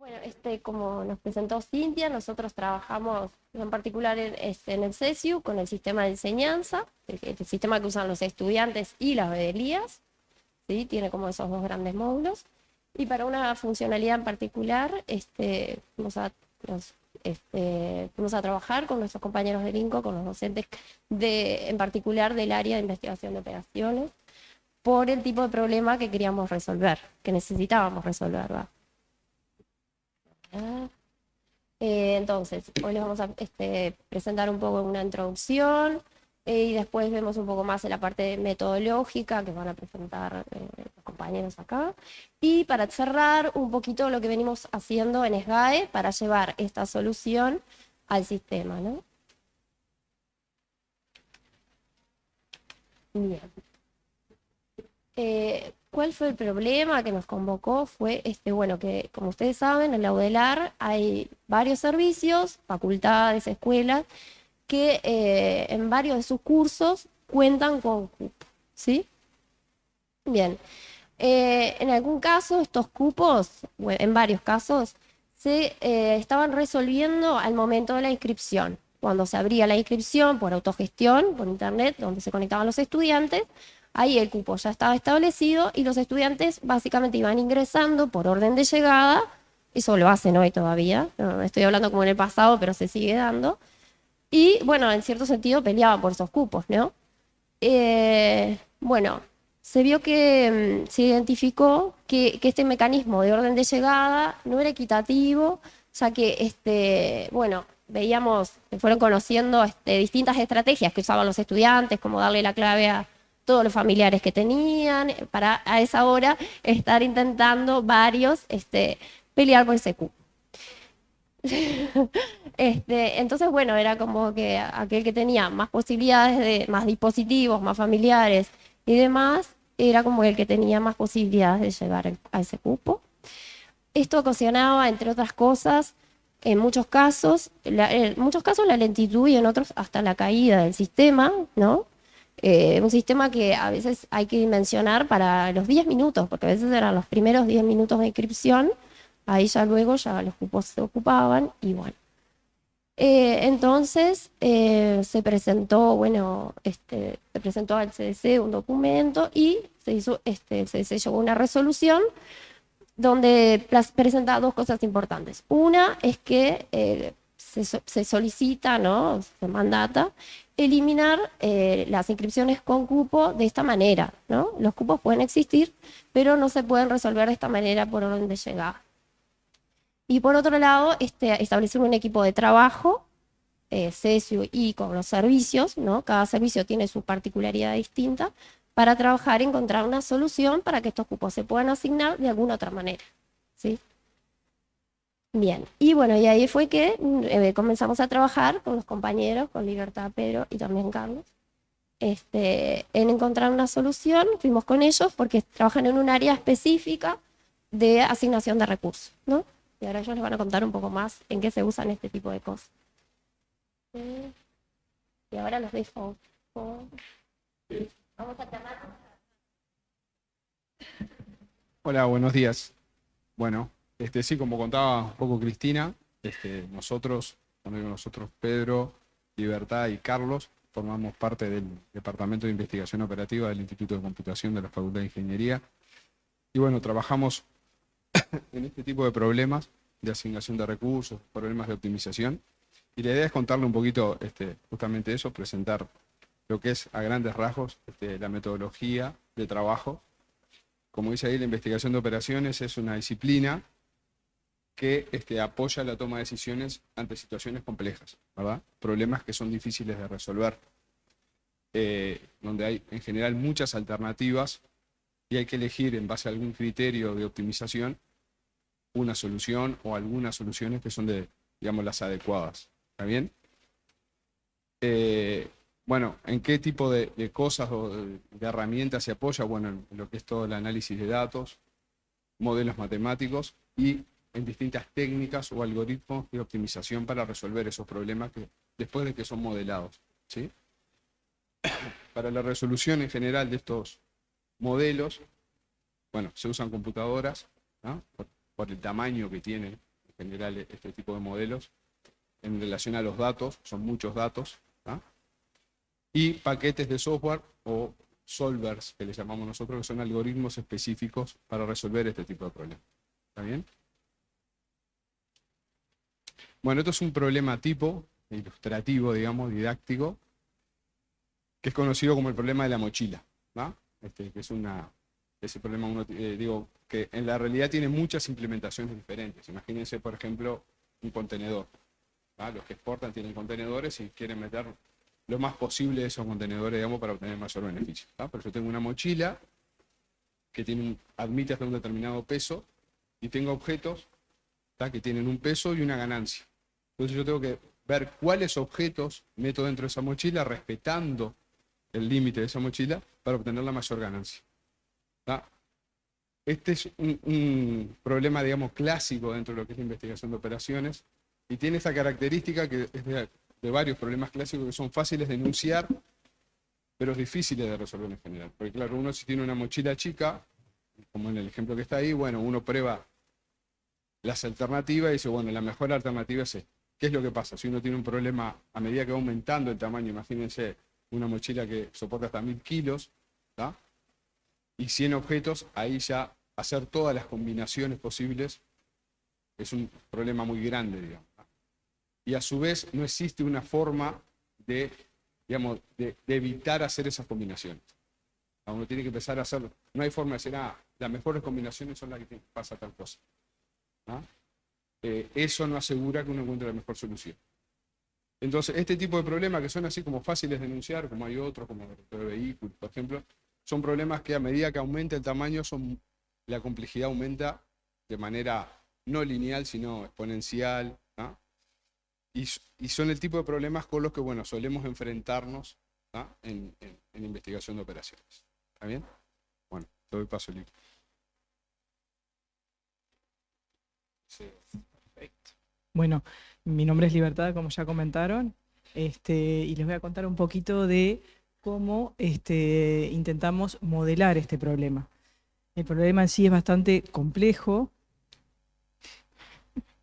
Bueno, como nos presentó Cintia, nosotros trabajamos en particular en el CESIU con el sistema de enseñanza, el sistema que usan los estudiantes y las bedelías, ¿sí? Tiene como esos dos grandes módulos. Y para una funcionalidad en particular, vamos a trabajar con nuestros compañeros del INCO, con los docentes en particular del área de investigación de operaciones, por el tipo de problema que queríamos resolver, que necesitábamos resolver, ¿va? Entonces, hoy les vamos a presentar un poco una introducción y después vemos un poco más en la parte metodológica que van a presentar los compañeros acá. Y para cerrar un poquito lo que venimos haciendo en SGAE para llevar esta solución al sistema, ¿no? Bien. ¿Cuál fue el problema que nos convocó? Fue bueno, que como ustedes saben, en la UDELAR hay varios servicios, facultades, escuelas, que en varios de sus cursos cuentan con cupo, ¿sí? Bien. En algún caso, estos cupos, en varios casos, se estaban resolviendo al momento de la inscripción. Cuando se abría la inscripción por autogestión, por internet, donde se conectaban los estudiantes, ahí el cupo ya estaba establecido y los estudiantes básicamente iban ingresando por orden de llegada. Eso lo hacen hoy todavía, no estoy hablando como en el pasado, pero se sigue dando. Y bueno, en cierto sentido peleaban por esos cupos, ¿no? Bueno, se vio que se identificó que este mecanismo de orden de llegada no era equitativo, ya que, bueno, veíamos, se fueron conociendo distintas estrategias que usaban los estudiantes, como darle la clave a todos los familiares que tenían, para a esa hora estar intentando varios pelear por ese cupo. Entonces, bueno, era como que aquel que tenía más posibilidades, más dispositivos, más familiares y demás, era como el que tenía más posibilidades de llegar a ese cupo. Esto ocasionaba, entre otras cosas, en muchos casos la lentitud y en otros hasta la caída del sistema, ¿no? Un sistema que a veces hay que dimensionar para los 10 minutos, porque a veces eran los primeros 10 minutos de inscripción, ahí ya luego ya los cupos se ocupaban y bueno. Entonces se presentó, bueno, se presentó al CDC un documento y se hizo, el CDC llegó a una resolución donde presenta dos cosas importantes. Una es que se solicita, ¿no? Se mandata eliminar las inscripciones con cupo de esta manera, ¿no? Los cupos pueden existir, pero no se pueden resolver de esta manera por orden de llegada. Y por otro lado, establecer un equipo de trabajo, CESIU y con los servicios, ¿no? Cada servicio tiene su particularidad distinta, para trabajar y encontrar una solución para que estos cupos se puedan asignar de alguna otra manera, ¿sí? Bien, y bueno, y ahí fue que comenzamos a trabajar con los compañeros, con Libertad, Pedro y también Carlos, en encontrar una solución. Fuimos con ellos porque trabajan en un área específica de asignación de recursos, ¿no? Y ahora ellos les van a contar un poco más en qué se usan este tipo de cosas. Y ahora los dejo. Vamos a llamar. Hola, buenos días. Bueno, sí, como contaba un poco Cristina, nosotros, cuando digo nosotros, Pedro, Libertad y Carlos, formamos parte del Departamento de Investigación Operativa del Instituto de Computación de la Facultad de Ingeniería. Y bueno, trabajamos en este tipo de problemas de asignación de recursos, problemas de optimización. Y la idea es contarle un poquito justamente eso, presentar lo que es a grandes rasgos la metodología de trabajo. Como dice ahí, la investigación de operaciones es una disciplina que apoya la toma de decisiones ante situaciones complejas, ¿verdad? Problemas que son difíciles de resolver, donde hay en general muchas alternativas y hay que elegir en base a algún criterio de optimización una solución o algunas soluciones que son digamos, las adecuadas. ¿Está bien? Bueno, ¿en qué tipo de cosas o de herramientas se apoya? Bueno, en lo que es todo el análisis de datos, modelos matemáticos y en distintas técnicas o algoritmos de optimización para resolver esos problemas después de que son modelados, ¿sí? Para la resolución en general de estos modelos, bueno, se usan computadoras, ¿no? Por el tamaño que tienen general este tipo de modelos en relación a los datos, son muchos datos, ¿ah? Y paquetes de software o solvers, que les llamamos nosotros, que son algoritmos específicos para resolver este tipo de problemas. ¿Está bien? Bueno, esto es un problema tipo, ilustrativo, digamos, didáctico, que es conocido como el problema de la mochila, ¿no? Que es ese problema, digo, que en la realidad tiene muchas implementaciones diferentes. Imagínense, por ejemplo, un contenedor, ¿no? Los que exportan tienen contenedores y quieren meter lo más posible de esos contenedores, digamos, para obtener mayor beneficio, ¿no? Pero yo tengo una mochila que admite hasta un determinado peso y tengo objetos, ¿tá?, que tienen un peso y una ganancia. Entonces yo tengo que ver cuáles objetos meto dentro de esa mochila respetando el límite de esa mochila para obtener la mayor ganancia, ¿tá? Este es un problema, digamos, clásico dentro de lo que es la investigación de operaciones y tiene esa característica que es de varios problemas clásicos que son fáciles de enunciar, pero difíciles de resolver en general. Porque claro, uno si tiene una mochila chica, como en el ejemplo que está ahí, bueno, uno prueba las alternativas y dice, bueno, la mejor alternativa es esta. ¿Qué es lo que pasa? Si uno tiene un problema a medida que va aumentando el tamaño, imagínense una mochila que soporta hasta 1000 kilos, ¿tá?, y 100 objetos, ahí ya hacer todas las combinaciones posibles es un problema muy grande, digamos. Y a su vez no existe una forma de, digamos, de evitar hacer esas combinaciones. Uno tiene que empezar a hacerlo. No hay forma de decir, las mejores combinaciones son las que pasa tal cosa, ¿no? Eso no asegura que uno encuentre la mejor solución. Entonces, este tipo de problemas que son así como fáciles de enunciar, como hay otros, como el vehículo, por ejemplo, son problemas que a medida que aumenta el tamaño, la complejidad aumenta de manera no lineal, sino exponencial, ¿no? Y son el tipo de problemas con los que, bueno, solemos enfrentarnos, ¿no?, en investigación de operaciones. ¿Está bien? Bueno, te doy paso, Lico. Sí. Perfecto. Bueno, mi nombre es Libertad, como ya comentaron, y les voy a contar un poquito de cómo intentamos modelar este problema. El problema en sí es bastante complejo.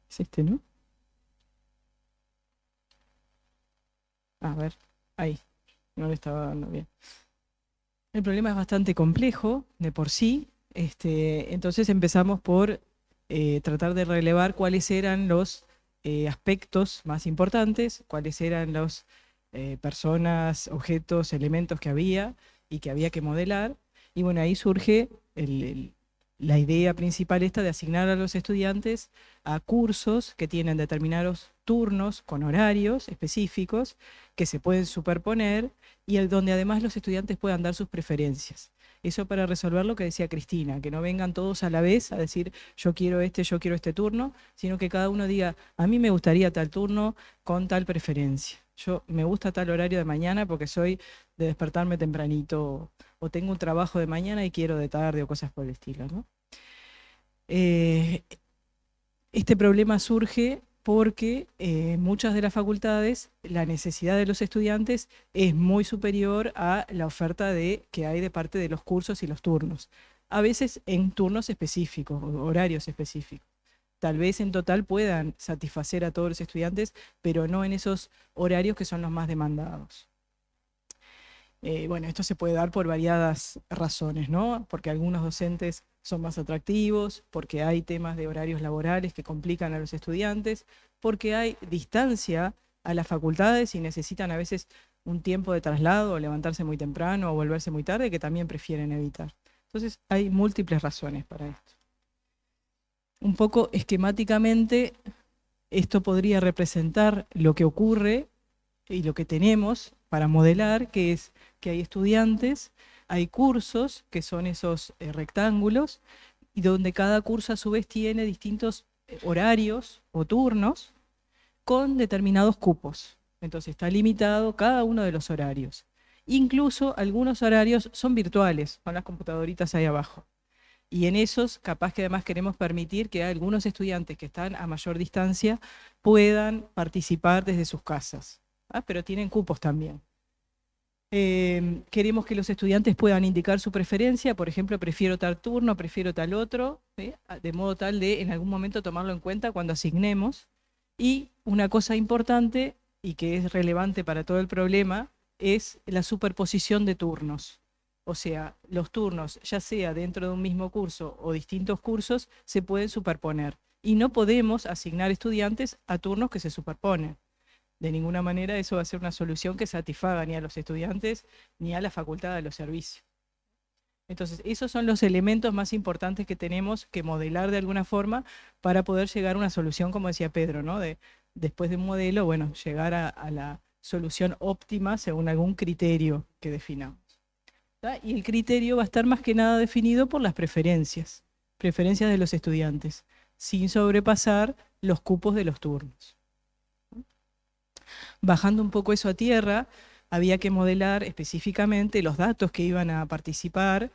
Es este, ¿no? A ver, ahí, no le estaba dando bien. El problema es bastante complejo de por sí, entonces empezamos por tratar de relevar cuáles eran los aspectos más importantes, cuáles eran los personas, objetos, elementos que había y que había que modelar. Y bueno, ahí surge la idea principal esta de asignar a los estudiantes a cursos que tienen determinados turnos con horarios específicos que se pueden superponer y donde además los estudiantes puedan dar sus preferencias. Eso para resolver lo que decía Cristina, que no vengan todos a la vez a decir yo quiero este turno, sino que cada uno diga a mí me gustaría tal turno con tal preferencia. Yo me gusta tal horario de mañana porque soy de despertarme tempranito o tengo un trabajo de mañana y quiero de tarde o cosas por el estilo, ¿no? Este problema surge porque en muchas de las facultades la necesidad de los estudiantes es muy superior a la oferta que hay de parte de los cursos y los turnos. A veces en turnos específicos, horarios específicos. Tal vez en total puedan satisfacer a todos los estudiantes, pero no en esos horarios que son los más demandados. Bueno, esto se puede dar por variadas razones, ¿no? Porque algunos docentes son más atractivos, porque hay temas de horarios laborales que complican a los estudiantes, porque hay distancia a las facultades y necesitan a veces un tiempo de traslado, o levantarse muy temprano o volverse muy tarde, que también prefieren evitar. Entonces hay múltiples razones para esto. Un poco esquemáticamente, esto podría representar lo que ocurre y lo que tenemos para modelar, que es que hay estudiantes, hay cursos, que son esos rectángulos, y donde cada curso a su vez tiene distintos horarios o turnos con determinados cupos. Entonces está limitado cada uno de los horarios. Incluso algunos horarios son virtuales, con las computadoritas ahí abajo. Y en esos, capaz que además queremos permitir que algunos estudiantes que están a mayor distancia puedan participar desde sus casas. Pero tienen cupos también. Queremos que los estudiantes puedan indicar su preferencia, por ejemplo, prefiero tal turno, prefiero tal otro, ¿sí? De modo tal de en algún momento tomarlo en cuenta cuando asignemos. Y una cosa importante y que es relevante para todo el problema es la superposición de turnos. O sea, los turnos, ya sea dentro de un mismo curso o distintos cursos, se pueden superponer. Y no podemos asignar estudiantes a turnos que se superponen. De ninguna manera eso va a ser una solución que satisfaga ni a los estudiantes ni a la facultad de los servicios. Entonces, esos son los elementos más importantes que tenemos que modelar de alguna forma para poder llegar a una solución, como decía Pedro, ¿no? Después de un modelo, bueno, llegar a la solución óptima según algún criterio que definamos. ¿Tá? Y el criterio va a estar más que nada definido por las preferencias de los estudiantes, sin sobrepasar los cupos de los turnos. Bajando un poco eso a tierra, había que modelar específicamente los datos que iban a participar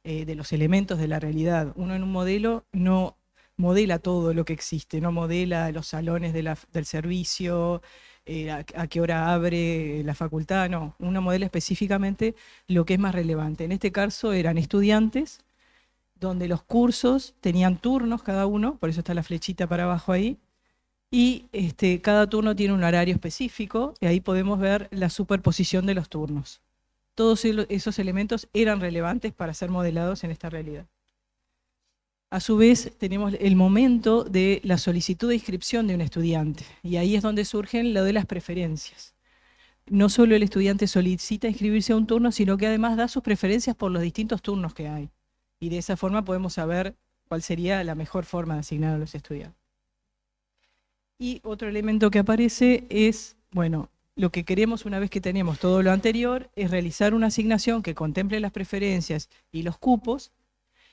de los elementos de la realidad. Uno en un modelo no modela todo lo que existe, no modela los salones del servicio, a qué hora abre la facultad, no. Uno modela específicamente lo que es más relevante. En este caso eran estudiantes, donde los cursos tenían turnos cada uno, por eso está la flechita para abajo ahí, y cada turno tiene un horario específico, y ahí podemos ver la superposición de los turnos. Todos esos elementos eran relevantes para ser modelados en esta realidad. A su vez, tenemos el momento de la solicitud de inscripción de un estudiante, y ahí es donde surgen lo de las preferencias. No solo el estudiante solicita inscribirse a un turno, sino que además da sus preferencias por los distintos turnos que hay. Y de esa forma podemos saber cuál sería la mejor forma de asignar a los estudiantes. Y otro elemento que aparece es, bueno, lo que queremos una vez que tenemos todo lo anterior es realizar una asignación que contemple las preferencias y los cupos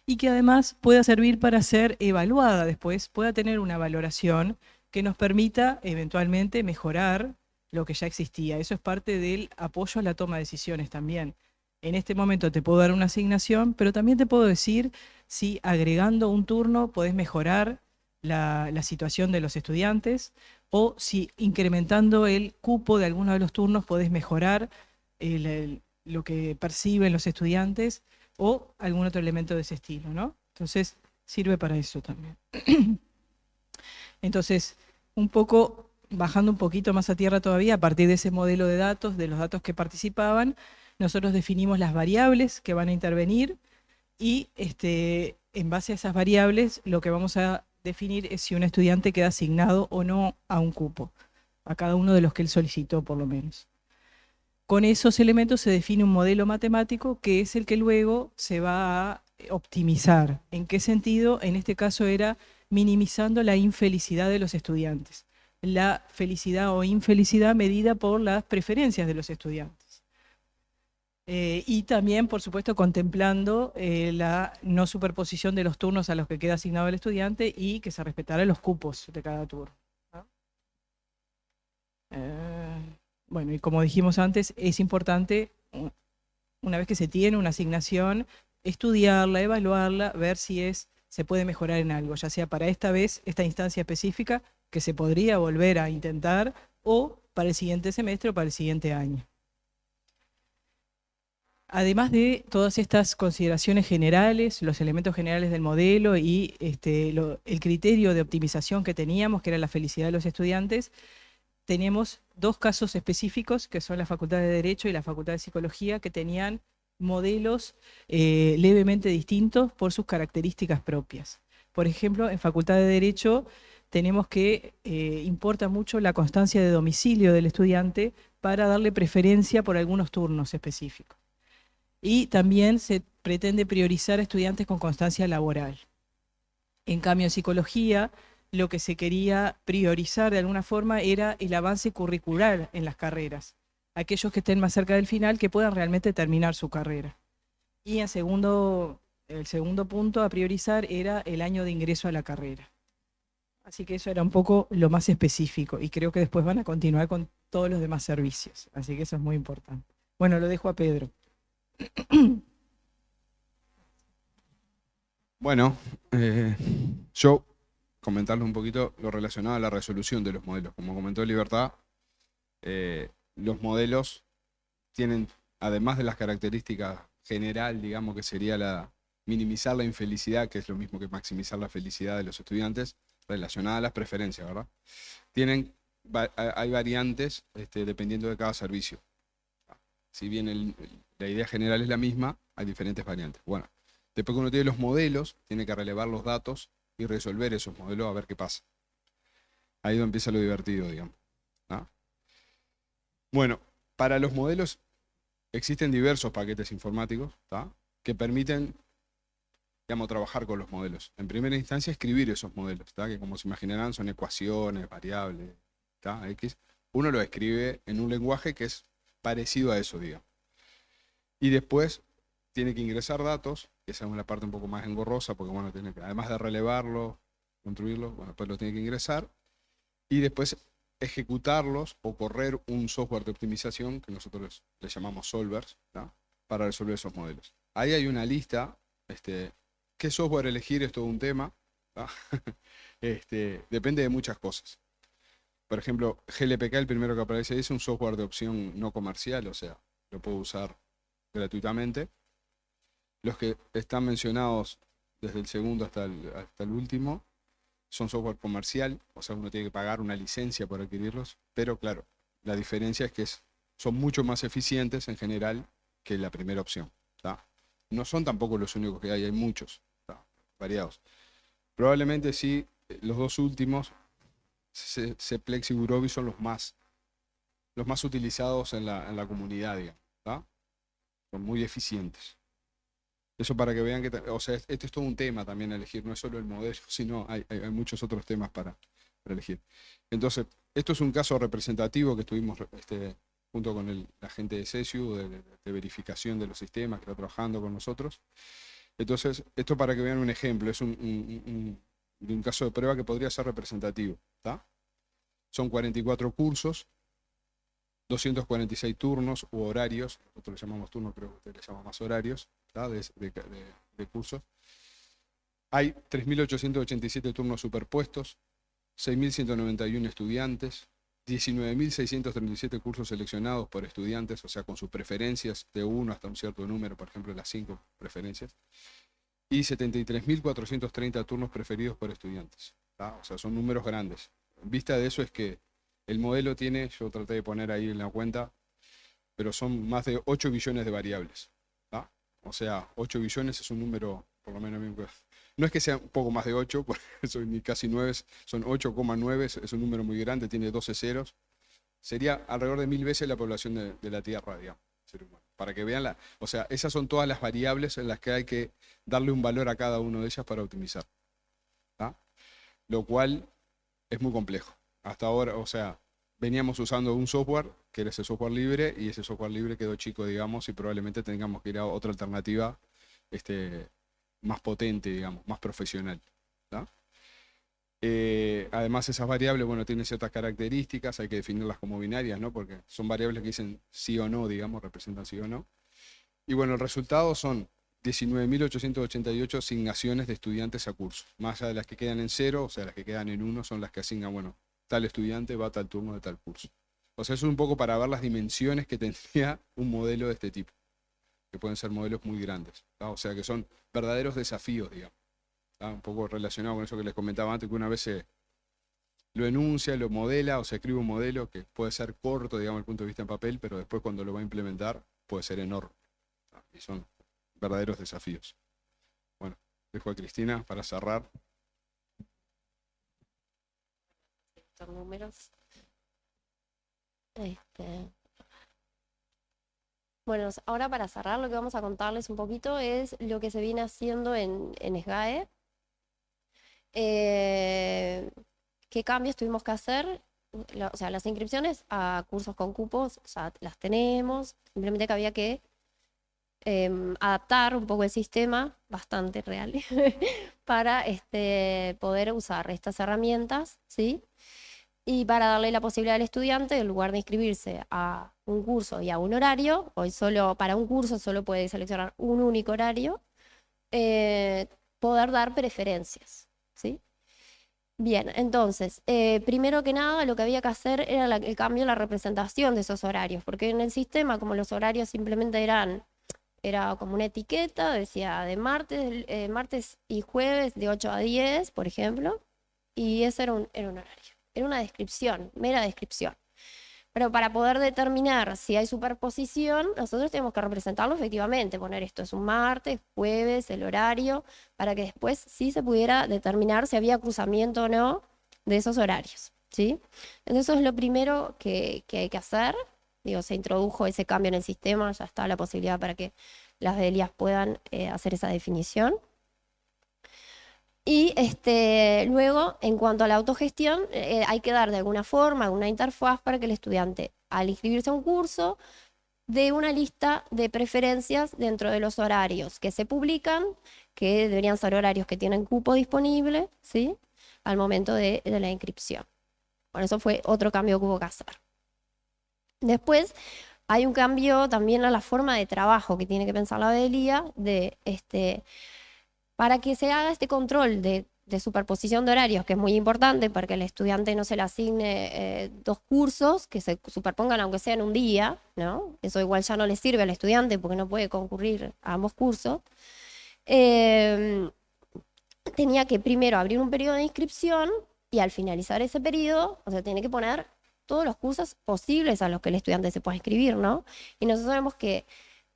y que además pueda servir para ser evaluada después, pueda tener una valoración que nos permita eventualmente mejorar lo que ya existía. Eso es parte del apoyo a la toma de decisiones también. En este momento te puedo dar una asignación, pero también te puedo decir si agregando un turno podés mejorar la situación de los estudiantes, o si incrementando el cupo de alguno de los turnos podés mejorar lo que perciben los estudiantes, o algún otro elemento de ese estilo, ¿no? Entonces, sirve para eso también. Entonces, bajando un poquito más a tierra todavía, a partir de ese modelo de datos, de los datos que participaban, nosotros definimos las variables que van a intervenir, y en base a esas variables, lo que vamos a definir es si un estudiante queda asignado o no a un cupo, a cada uno de los que él solicitó por lo menos. Con esos elementos se define un modelo matemático que es el que luego se va a optimizar. ¿En qué sentido? En este caso era minimizando la infelicidad de los estudiantes. La felicidad o infelicidad medida por las preferencias de los estudiantes. Y también, por supuesto, contemplando la no superposición de los turnos a los que queda asignado el estudiante y que se respetaran los cupos de cada turno, ¿no? Bueno, y como dijimos antes, es importante, una vez que se tiene una asignación, estudiarla, evaluarla, ver si se puede mejorar en algo, ya sea para esta vez, esta instancia específica, que se podría volver a intentar, o para el siguiente semestre o para el siguiente año. Además de todas estas consideraciones generales, los elementos generales del modelo y el criterio de optimización que teníamos, que era la felicidad de los estudiantes, tenemos dos casos específicos, que son la Facultad de Derecho y la Facultad de Psicología, que tenían modelos levemente distintos por sus características propias. Por ejemplo, en Facultad de Derecho tenemos que importa mucho la constancia de domicilio del estudiante para darle preferencia por algunos turnos específicos. Y también se pretende priorizar a estudiantes con constancia laboral. En cambio, en Psicología, lo que se quería priorizar de alguna forma era el avance curricular en las carreras. Aquellos que estén más cerca del final, que puedan realmente terminar su carrera. Y el segundo punto a priorizar era el año de ingreso a la carrera. Así que eso era un poco lo más específico, y creo que después van a continuar con todos los demás servicios. Así que eso es muy importante. Bueno, lo dejo a Pedro. Bueno, yo comentarles un poquito lo relacionado a la resolución de los modelos. Como comentó Libertad, los modelos tienen además de las características general, digamos, que sería minimizar la infelicidad, que es lo mismo que maximizar la felicidad de los estudiantes, relacionada a las preferencias, ¿verdad? Hay variantes dependiendo de cada servicio. Si bien la idea general es la misma, hay diferentes variantes. Bueno, después que uno tiene los modelos, tiene que relevar los datos y resolver esos modelos a ver qué pasa. Ahí es donde empieza lo divertido, digamos. ¿Ah? Bueno, para los modelos existen diversos paquetes informáticos, ¿tá?, que permiten, digamos, trabajar con los modelos. En primera instancia, escribir esos modelos, ¿tá?, que como se imaginarán son ecuaciones, variables, ¿tá?, X. Uno lo escribe en un lenguaje que es parecido a eso, digamos. Y después tiene que ingresar datos, que esa es una parte un poco más engorrosa, porque bueno, tiene que, además de relevarlos, construirlos, bueno, pues los tiene que ingresar, y después ejecutarlos o correr un software de optimización que nosotros le llamamos solvers, ¿tá?, para resolver esos modelos. Ahí hay una lista, qué software elegir es todo un tema, ¿tá? Depende de muchas cosas. Por ejemplo, GLPK, el primero que aparece, es un software de opción no comercial, o sea, lo puedo usar gratuitamente. Los que están mencionados desde el segundo hasta el último son software comercial, o sea, uno tiene que pagar una licencia por adquirirlos, pero claro, la diferencia es que son mucho más eficientes en general que la primera opción, ¿tá? No son tampoco los únicos que hay muchos, ¿tá?, variados. Probablemente sí, los dos últimos, Cplex y Gurobi, son los más utilizados en la comunidad, digamos, ¿tá? Son muy eficientes. Eso para que vean que, o sea, este es todo un tema también a elegir, no es solo el modelo, sino hay muchos otros temas para elegir. Entonces, esto es un caso representativo que estuvimos junto con la gente de CESIU, de verificación de los sistemas, que está trabajando con nosotros. Entonces, esto para que vean un ejemplo, es un caso de prueba que podría ser representativo, ¿tá? Son 44 cursos, 246 turnos u horarios, nosotros le llamamos turnos, creo que ustedes le llaman más horarios, ¿tá?, de cursos. Hay 3.887 turnos superpuestos, 6.191 estudiantes, 19.637 cursos seleccionados por estudiantes, o sea, con sus preferencias de 1 hasta un cierto número, por ejemplo, las 5 preferencias, y 73.430 turnos preferidos por estudiantes, ¿tá? O sea, son números grandes. En vista de eso es que el modelo tiene, yo traté de poner ahí en la cuenta, pero son más de 8 billones de variables, ¿tá? O sea, 8 billones es un número, por lo menos a mí, no es que sea un poco más de 8, porque son ni casi 9, son 8,9, es un número muy grande, tiene 12 ceros. Sería alrededor de 1000 veces la población de la Tierra, digamos, ser humano. Para que vean, o sea, esas son todas las variables en las que hay que darle un valor a cada una de ellas para optimizar, ¿tá? Lo cual es muy complejo. Hasta ahora, o sea, veníamos usando un software, que era ese software libre, y ese software libre quedó chico, digamos, y probablemente tengamos que ir a otra alternativa más potente, digamos, más profesional, ¿tá? Además, esas variables, bueno, tienen ciertas características, hay que definirlas como binarias, ¿no? Porque son variables que dicen sí o no, digamos, representan sí o no. Y bueno, el resultado son 19.888 asignaciones de estudiantes a cursos. Más allá de las que quedan en 0, o sea, las que quedan en 1 son las que asignan, bueno, tal estudiante va a tal turno de tal curso. O sea, eso es un poco para ver las dimensiones que tendría un modelo de este tipo, que pueden ser modelos muy grandes, ¿tá? O sea, que son verdaderos desafíos, digamos, ¿tá? Un poco relacionado con eso que les comentaba antes, que una vez lo enuncia, lo modela, o se escribe un modelo que puede ser corto, digamos, desde el punto de vista en papel, pero después cuando lo va a implementar puede ser enorme, ¿tá? Y son verdaderos desafíos. Bueno, dejo a Cristina para cerrar. Estos números. Bueno, ahora para cerrar lo que vamos a contarles un poquito es lo que se viene haciendo en SGAE. ¿Qué cambios tuvimos que hacer? O sea, las inscripciones a cursos con cupos ya las tenemos, simplemente que había que adaptar un poco el sistema, bastante real, para poder usar estas herramientas, ¿sí? Y para darle la posibilidad al estudiante, en lugar de inscribirse a un curso y a un horario, hoy solo para un curso solo puede seleccionar un único horario, poder dar preferencias, ¿sí? Bien, entonces, primero que nada, lo que había que hacer era el cambio en la representación de esos horarios, porque en el sistema, como los horarios simplemente era como una etiqueta, decía de martes y jueves de 8 a 10, por ejemplo, y ese era un horario, era una descripción, mera descripción. Pero para poder determinar si hay superposición, nosotros tenemos que representarlo efectivamente, poner esto es un martes, jueves, el horario, para que después sí se pudiera determinar si había cruzamiento o no de esos horarios, ¿sí? Entonces eso es lo primero que hay que hacer. Digo, se introdujo ese cambio en el sistema, ya está la posibilidad para que las DELIAS puedan hacer esa definición. Y luego, en cuanto a la autogestión, hay que dar de alguna forma una interfaz para que el estudiante, al inscribirse a un curso, dé una lista de preferencias dentro de los horarios que se publican, que deberían ser horarios que tienen cupo disponible, ¿sí? Al momento de la inscripción. Por eso fue otro cambio que hubo que hacer. Después, hay un cambio también a la forma de trabajo que tiene que pensar la DELIA para que se haga este control de superposición de horarios, que es muy importante para que el estudiante no se le asigne dos cursos que se superpongan aunque sea en un día, ¿no? Eso igual ya no le sirve al estudiante porque no puede concurrir a ambos cursos. Tenía que primero abrir un periodo de inscripción y al finalizar ese periodo, o sea, tiene que poner todos los cursos posibles a los que el estudiante se pueda inscribir, ¿no? Y nosotros sabemos que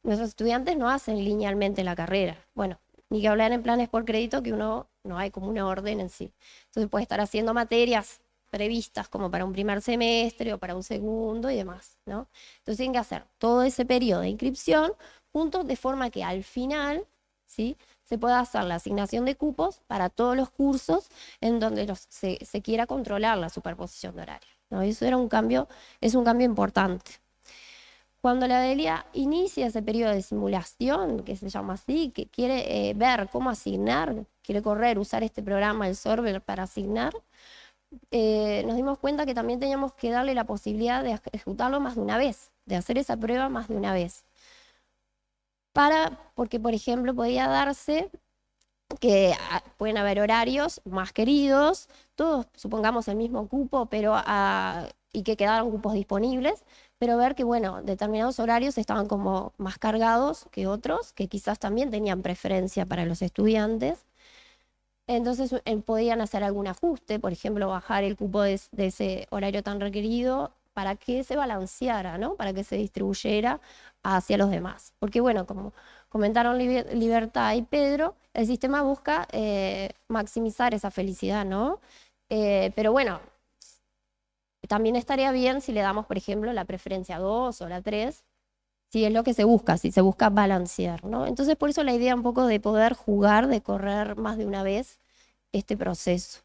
nuestros estudiantes no hacen linealmente la carrera. Bueno, ni que hablar en planes por crédito, que no hay como una orden en sí. Entonces puede estar haciendo materias previstas como para un primer semestre o para un segundo y demás, ¿no? Entonces tienen que hacer todo ese periodo de inscripción juntos de forma que al final, ¿sí?, se pueda hacer la asignación de cupos para todos los cursos en donde se quiera controlar la superposición de horarios, ¿no? Y eso es un cambio importante. Cuando la DELIA inicia ese periodo de simulación, que se llama así, que quiere ver cómo asignar, quiere usar este programa, el Solver, para asignar, nos dimos cuenta que también teníamos que darle la posibilidad de ejecutarlo más de una vez, de hacer esa prueba más de una vez. Porque, por ejemplo, podía darse que pueden haber horarios más queridos, todos supongamos el mismo cupo, pero y que quedaron cupos disponibles, pero ver que, bueno, determinados horarios estaban como más cargados que otros, que quizás también tenían preferencia para los estudiantes. Entonces podían hacer algún ajuste, por ejemplo, bajar el cupo de ese horario tan requerido para que se balanceara, ¿no? Para que se distribuyera hacia los demás. Porque, bueno, como comentaron Libertad y Pedro, el sistema busca maximizar esa felicidad, ¿no? Pero bueno, también estaría bien si le damos, por ejemplo, la preferencia 2 o la 3, si es lo que se busca, si se busca balancear, ¿no? Entonces, por eso la idea un poco de poder jugar, de correr más de una vez este proceso.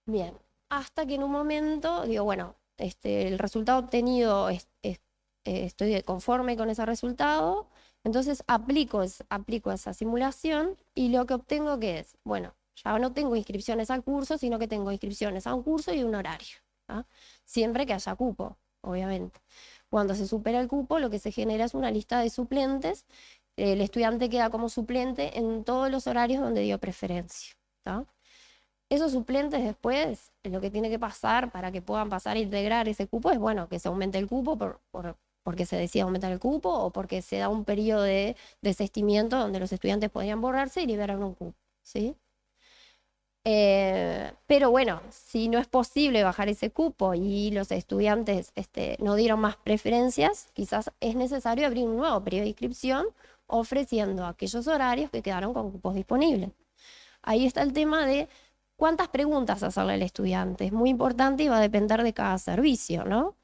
Bien, hasta que en un momento, digo, bueno, el resultado obtenido, estoy conforme con ese resultado, entonces aplico esa simulación y lo que obtengo que es, bueno, ya no tengo inscripciones al curso, sino que tengo inscripciones a un curso y un horario, ¿tá? Siempre que haya cupo, obviamente. Cuando se supera el cupo, lo que se genera es una lista de suplentes. El estudiante queda como suplente en todos los horarios donde dio preferencia, ¿tá? Esos suplentes después, lo que tiene que pasar para que puedan pasar a integrar ese cupo es, bueno, que se aumente el cupo porque se decide aumentar el cupo o porque se da un periodo de desistimiento donde los estudiantes podían borrarse y liberar un cupo, ¿sí? Pero bueno, si no es posible bajar ese cupo y los estudiantes no dieron más preferencias, quizás es necesario abrir un nuevo periodo de inscripción ofreciendo aquellos horarios que quedaron con cupos disponibles. Ahí está el tema de cuántas preguntas hacerle al estudiante. Es muy importante y va a depender de cada servicio, ¿no?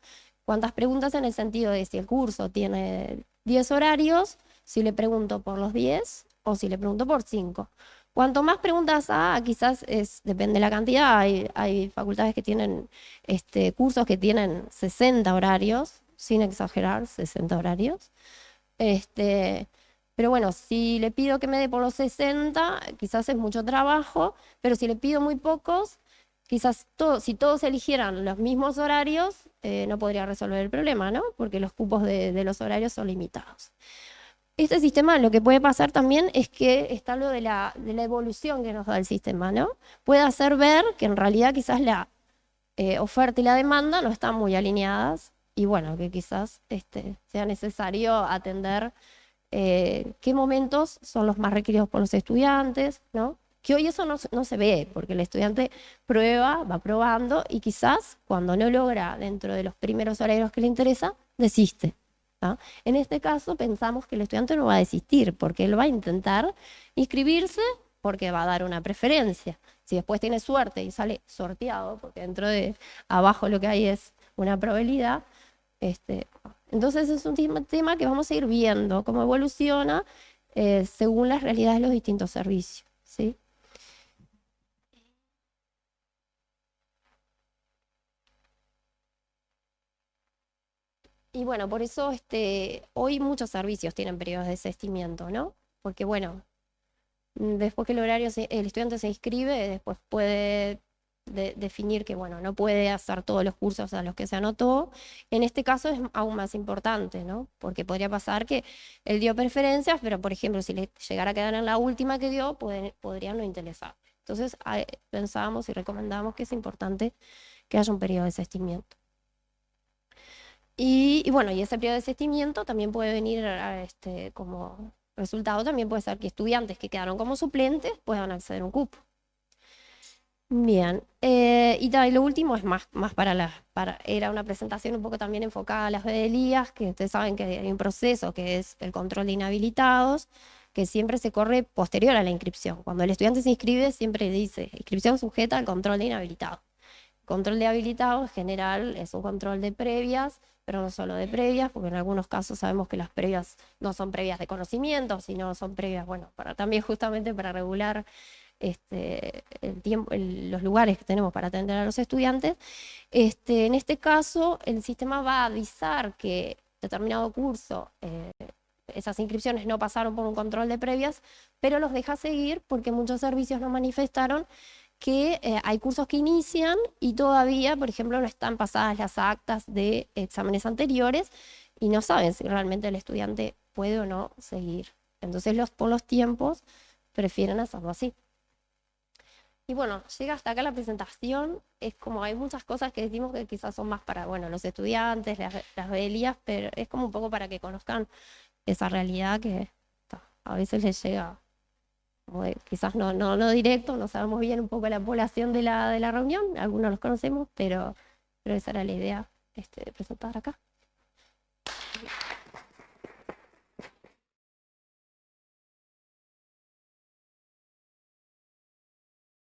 Cuántas preguntas en el sentido de si el curso tiene 10 horarios, si le pregunto por los 10 o si le pregunto por 5. Cuanto más preguntas quizás depende de la cantidad. Hay facultades que tienen cursos que tienen 60 horarios, sin exagerar, 60 horarios. Pero bueno, si le pido que me dé por los 60, quizás es mucho trabajo, pero si le pido muy pocos, quizás si todos eligieran los mismos horarios, no podría resolver el problema, ¿no? Porque los cupos de los horarios son limitados. Este sistema lo que puede pasar también es que está lo de la evolución que nos da el sistema, ¿no? Puede hacer ver que en realidad quizás la oferta y la demanda no están muy alineadas y bueno, que quizás sea necesario atender qué momentos son los más requeridos por los estudiantes, ¿no? Que hoy eso no se ve, porque el estudiante prueba, va probando y quizás cuando no logra dentro de los primeros horarios que le interesa, desiste. ¿Ah? En este caso pensamos que el estudiante no va a desistir porque él va a intentar inscribirse porque va a dar una preferencia. Si después tiene suerte y sale sorteado, porque dentro de abajo lo que hay es una probabilidad, entonces es un tema que vamos a ir viendo cómo evoluciona según las realidades de los distintos servicios, ¿sí? Y bueno, por eso hoy muchos servicios tienen periodos de desistimiento, ¿no? Porque bueno, después que el estudiante se inscribe, después puede definir que bueno, no puede hacer todos los cursos a los que se anotó. En este caso es aún más importante, ¿no? Porque podría pasar que él dio preferencias, pero por ejemplo, si le llegara a quedar en la última que dio, podría no interesar. Entonces pensábamos y recomendamos que es importante que haya un periodo de desistimiento. Y bueno, y ese periodo de desistimiento también puede venir como resultado, también puede ser que estudiantes que quedaron como suplentes puedan acceder a un cupo. Bien, y lo último es más era una presentación un poco también enfocada a las vedelías, que ustedes saben que hay un proceso que es el control de inhabilitados, que siempre se corre posterior a la inscripción. Cuando el estudiante se inscribe, siempre dice inscripción sujeta al control de inhabilitados. Control de habilitados en general es un control de previas, pero no solo de previas, porque en algunos casos sabemos que las previas no son previas de conocimiento, sino son previas, bueno, también justamente para regular el tiempo, los lugares que tenemos para atender a los estudiantes. En este caso, el sistema va a avisar que determinado curso, esas inscripciones no pasaron por un control de previas, pero los deja seguir porque muchos servicios nos manifestaron que hay cursos que inician y todavía, por ejemplo, no están pasadas las actas de exámenes anteriores y no saben si realmente el estudiante puede o no seguir. Entonces, por los tiempos, prefieren hacerlo así. Y bueno, llega hasta acá la presentación. Es como hay muchas cosas que decimos que quizás son más para, bueno, los estudiantes, las vedelías, pero es como un poco para que conozcan esa realidad que a veces les llega, quizás no directo, no sabemos bien un poco la población de la reunión, algunos los conocemos, pero esa era la idea de presentar acá.